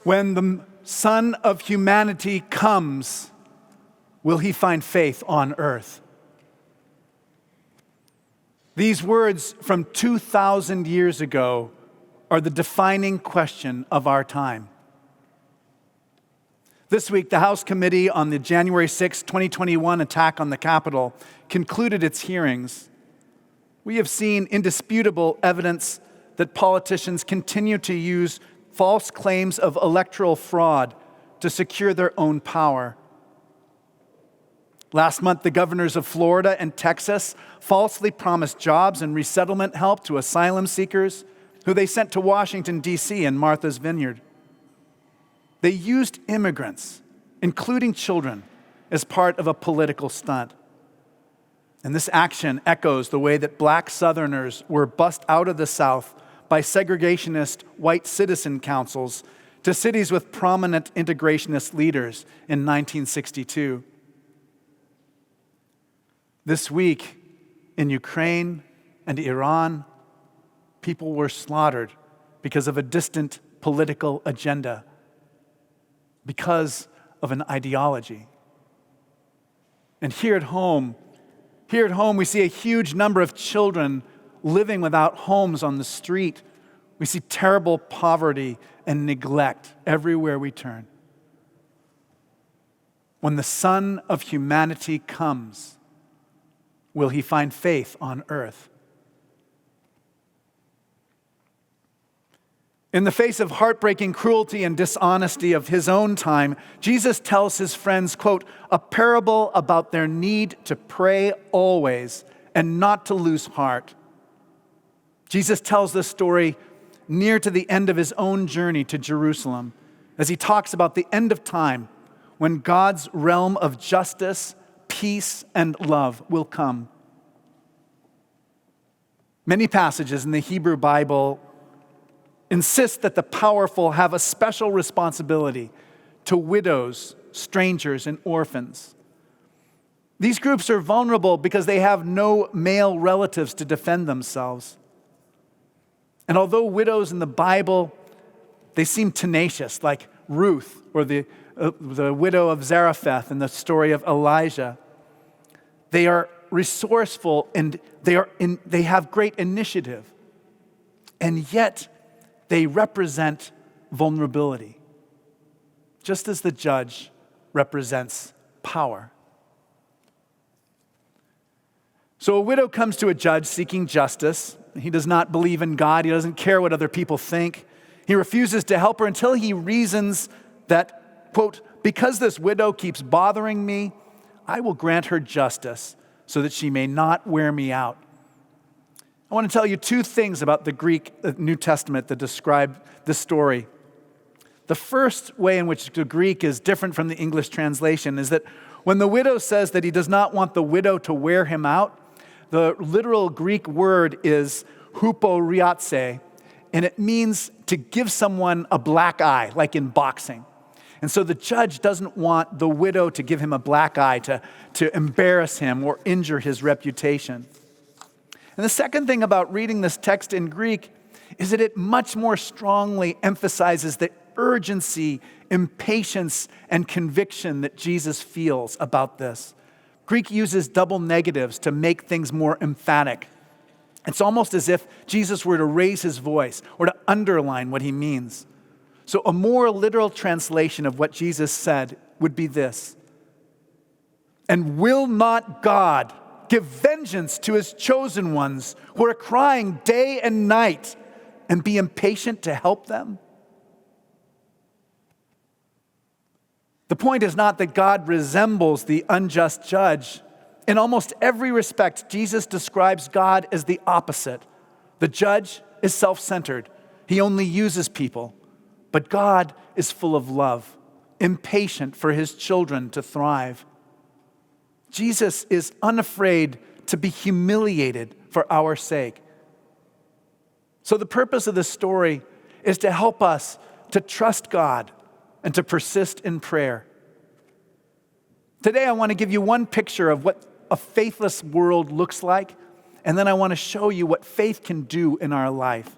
When the Son of Humanity comes, will he find faith on earth? These words from 2,000 years ago are the defining question of our time. This week, the House Committee on the January 6, 2021 attack on the Capitol concluded its hearings. We have seen indisputable evidence that politicians continue to use false claims of electoral fraud to secure their own power. Last month, the governors of Florida and Texas falsely promised jobs and resettlement help to asylum seekers who they sent to Washington, D.C. and Martha's Vineyard. They used immigrants, including children, as part of a political stunt. And this action echoes the way that black Southerners were bussed out of the South by segregationist white citizen councils to cities with prominent integrationist leaders in 1962. This week, in Ukraine and Iran, people were slaughtered because of a distant political agenda, because of an ideology. And here at home, we see a huge number of children living without homes on the street. We see terrible poverty and neglect everywhere we turn. When the Son of Humanity comes, will he find faith on earth? In the face of heartbreaking cruelty and dishonesty of his own time, Jesus tells his friends, quote, a parable about their need to pray always and not to lose heart. Jesus tells this story near to the end of his own journey to Jerusalem, as he talks about the end of time when God's realm of justice, peace, and love will come. Many passages in the Hebrew Bible insist that the powerful have a special responsibility to widows, strangers, and orphans. These groups are vulnerable because they have no male relatives to defend themselves. And although widows in the Bible, they seem tenacious, like Ruth or the widow of Zarephath in the story of Elijah, they are resourceful and they have great initiative. And yet, they represent vulnerability, just as the judge represents power. So a widow comes to a judge seeking justice. He does not believe in God. He doesn't care what other people think. He refuses to help her until he reasons that, quote, because this widow keeps bothering me, I will grant her justice so that she may not wear me out. I want to tell you two things about the Greek New Testament that describe this story. The first way in which the Greek is different from the English translation is that when the widow says that he does not want the widow to wear him out, the literal Greek word is huporiatse, and it means to give someone a black eye, like in boxing. And so the judge doesn't want the widow to give him a black eye, to embarrass him or injure his reputation. And the second thing about reading this text in Greek is that it much more strongly emphasizes the urgency, impatience, and conviction that Jesus feels about this. Greek uses double negatives to make things more emphatic. It's almost as if Jesus were to raise his voice or to underline what he means. So a more literal translation of what Jesus said would be this: and will not God give vengeance to his chosen ones who are crying day and night, and be impatient to help them? The point is not that God resembles the unjust judge. In almost every respect, Jesus describes God as the opposite. The judge is self-centered. He only uses people. But God is full of love, impatient for his children to thrive. Jesus is unafraid to be humiliated for our sake. So the purpose of this story is to help us to trust God and to persist in prayer. Today, I want to give you one picture of what a faithless world looks like, and then I want to show you what faith can do in our life.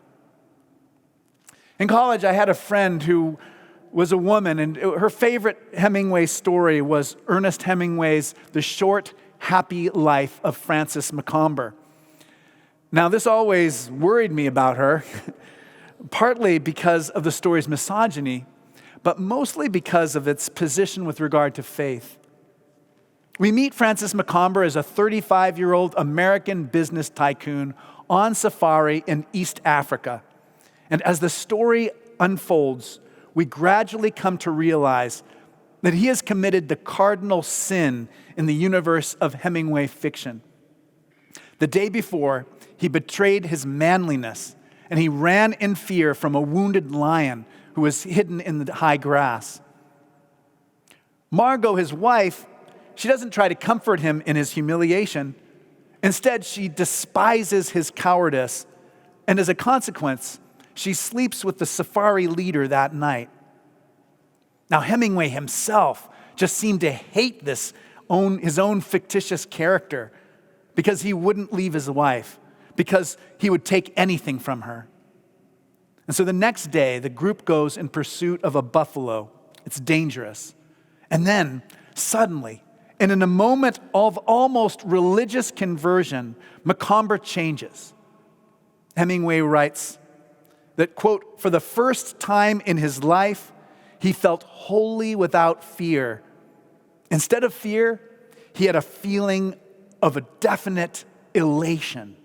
In college, I had a friend who was a woman, and her favorite Hemingway story was Ernest Hemingway's The Short, Happy Life of Frances McComber. Now, this always worried me about her, partly because of the story's misogyny, but mostly because of its position with regard to faith. We meet Frances McComber as a 35-year-old American business tycoon on safari in East Africa. And as the story unfolds, we gradually come to realize that he has committed the cardinal sin in the universe of Hemingway fiction. The day before, he betrayed his manliness, and he ran in fear from a wounded lion who was hidden in the high grass. Margot, his wife, she doesn't try to comfort him in his humiliation. Instead, she despises his cowardice, and as a consequence, she sleeps with the safari leader that night. Now, Hemingway himself just seemed to hate his own fictitious character because he wouldn't leave his wife, because he would take anything from her. And so the next day, the group goes in pursuit of a buffalo. It's dangerous. And then, suddenly, and in a moment of almost religious conversion, McComber changes. Hemingway writes that, quote, "For the first time in his life, he felt wholly without fear. Instead of fear, he had a feeling of a definite elation."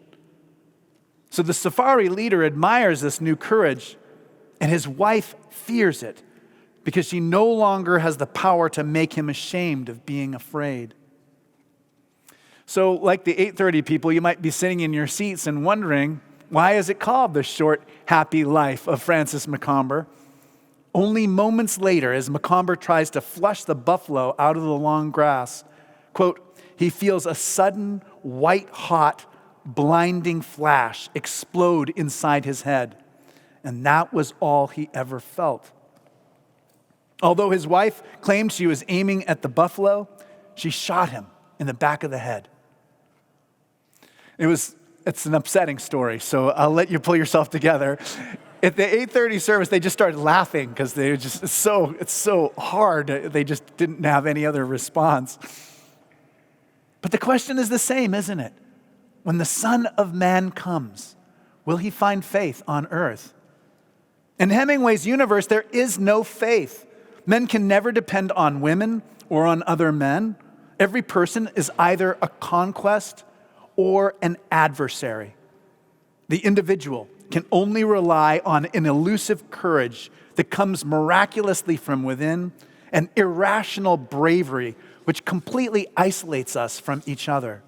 So the safari leader admires this new courage, and his wife fears it because she no longer has the power to make him ashamed of being afraid. So like the 8:30 people, you might be sitting in your seats and wondering, why is it called The Short, Happy Life of Frances McComber? Only moments later, as McComber tries to flush the buffalo out of the long grass, quote, he feels a sudden, white-hot, blinding flash explode inside his head. And that was all he ever felt. Although his wife claimed she was aiming at the buffalo, she shot him in the back of the head. It's an upsetting story, so I'll let you pull yourself together. At the 8:30 service, they just started laughing because it's so hard. They just didn't have any other response. But the question is the same, isn't it? When the Son of Man comes, will he find faith on earth? In Hemingway's universe, there is no faith. Men can never depend on women or on other men. Every person is either a conquest or an adversary. The individual can only rely on an elusive courage that comes miraculously from within, and irrational bravery which completely isolates us from each other.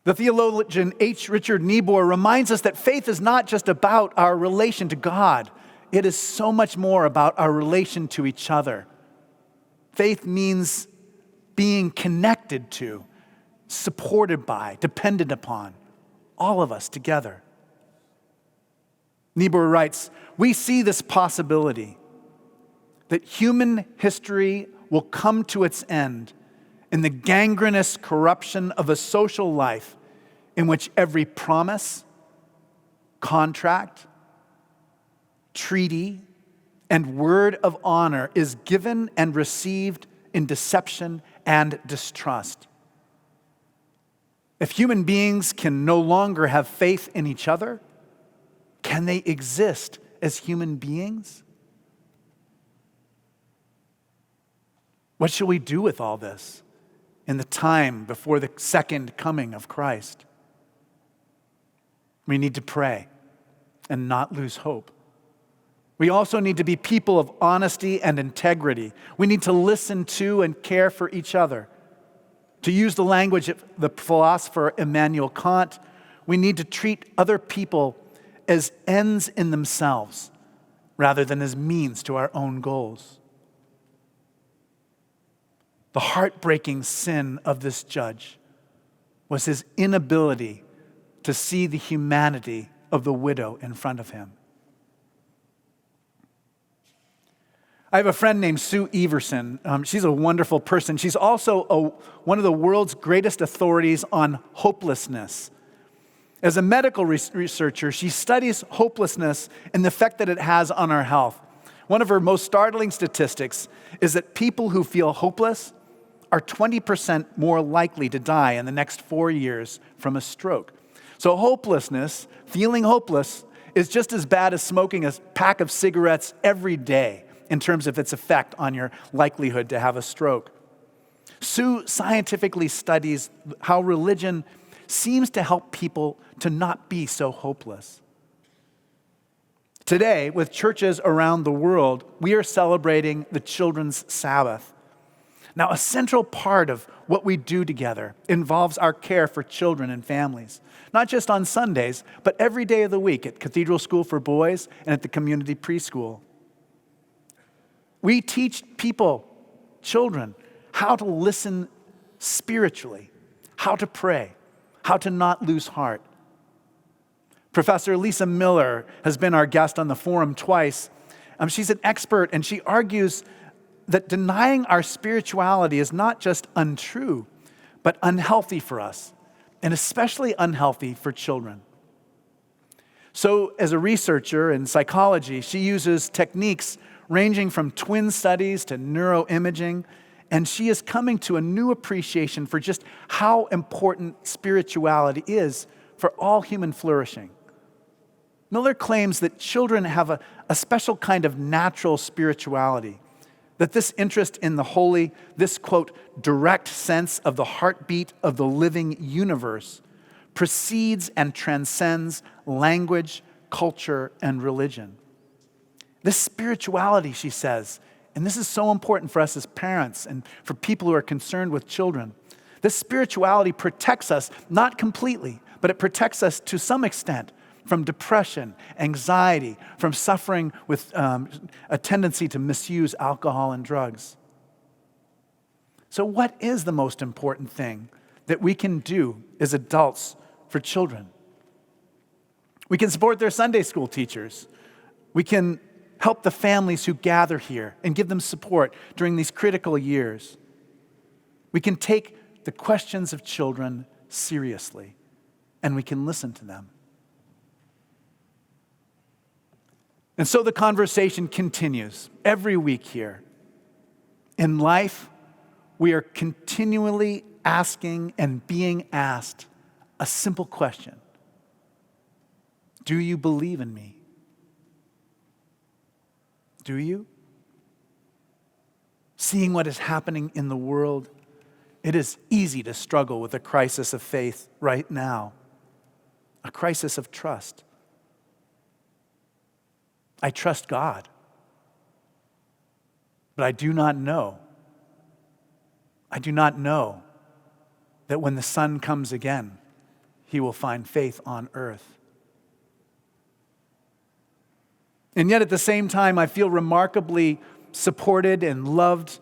The theologian H. Richard Niebuhr reminds us that faith is not just about our relation to God. It is so much more about our relation to each other. Faith means being connected to, supported by, dependent upon, all of us together. Niebuhr writes, "We see this possibility that human history will come to its end in the gangrenous corruption of a social life in which every promise, contract, treaty, and word of honor is given and received in deception and distrust. If human beings can no longer have faith in each other, can they exist as human beings? What shall we do with all this in the time before the second coming of Christ? We need to pray and not lose hope. We also need to be people of honesty and integrity. We need to listen to and care for each other. To use the language of the philosopher Immanuel Kant, we need to treat other people as ends in themselves rather than as means to our own goals. The heartbreaking sin of this judge was his inability to see the humanity of the widow in front of him. I have a friend named Sue Everson. She's a wonderful person. She's also one of the world's greatest authorities on hopelessness. As a medical researcher, she studies hopelessness and the effect that it has on our health. One of her most startling statistics is that people who feel hopeless are 20% more likely to die in the next 4 years from a stroke. So hopelessness, feeling hopeless, is just as bad as smoking a pack of cigarettes every day in terms of its effect on your likelihood to have a stroke. Sue scientifically studies how religion seems to help people to not be so hopeless. Today, with churches around the world, we are celebrating the Children's Sabbath. Now, a central part of what we do together involves our care for children and families, not just on Sundays, but every day of the week at Cathedral School for Boys and at the community preschool. We teach people, children, how to listen spiritually, how to pray, how to not lose heart. Professor Lisa Miller has been our guest on the forum twice. She's an expert, and she argues that denying our spirituality is not just untrue, but unhealthy for us, and especially unhealthy for children. So, as a researcher in psychology, she uses techniques ranging from twin studies to neuroimaging, and she is coming to a new appreciation for just how important spirituality is for all human flourishing. Miller claims that children have a special kind of natural spirituality, that this interest in the holy, this, quote, direct sense of the heartbeat of the living universe precedes and transcends language, culture, and religion. This spirituality, she says, and this is so important for us as parents and for people who are concerned with children, this spirituality protects us, not completely, but it protects us to some extent from depression, anxiety, from suffering with a tendency to misuse alcohol and drugs. So what is the most important thing that we can do as adults for children? We can support their Sunday school teachers. We can help the families who gather here and give them support during these critical years. We can take the questions of children seriously, and we can listen to them. And so the conversation continues every week here. In life, we are continually asking and being asked a simple question. Do you believe in me? Do you? Seeing what is happening in the world, it is easy to struggle with a crisis of faith right now, a crisis of trust. I trust God, but I do not know. I do not know that when the Son comes again, he will find faith on earth. And yet at the same time, I feel remarkably supported and loved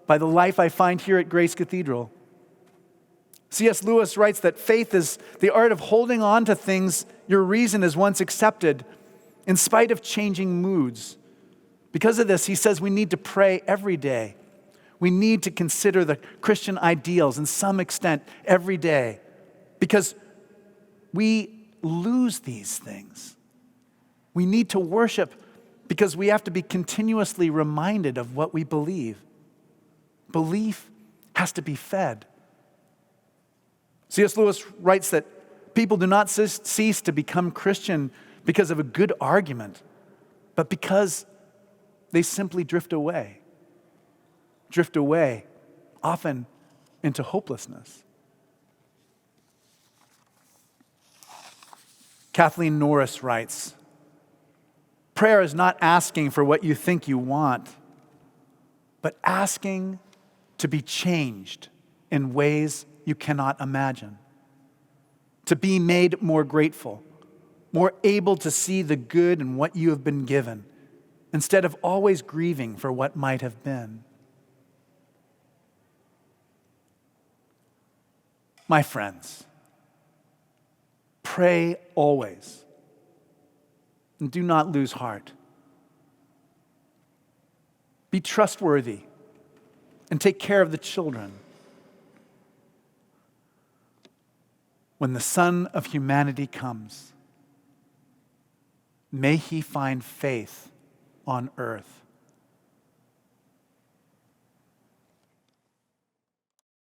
by the life I find here at Grace Cathedral. C.S. Lewis writes that faith is the art of holding on to things your reason has once accepted in spite of changing moods. Because of this, he says we need to pray every day. We need to consider the Christian ideals in some extent every day, because we lose these things. We need to worship because we have to be continuously reminded of what we believe. Belief has to be fed. C.S. Lewis writes that people do not cease to become Christian because of a good argument, but because they simply drift away, often into hopelessness. Kathleen Norris writes, prayer is not asking for what you think you want, but asking to be changed in ways you cannot imagine, to be made more grateful, more able to see the good in what you have been given, instead of always grieving for what might have been. My friends, pray always, and do not lose heart. Be trustworthy, and take care of the children. when the Son of Humanity comes, may he find faith on earth.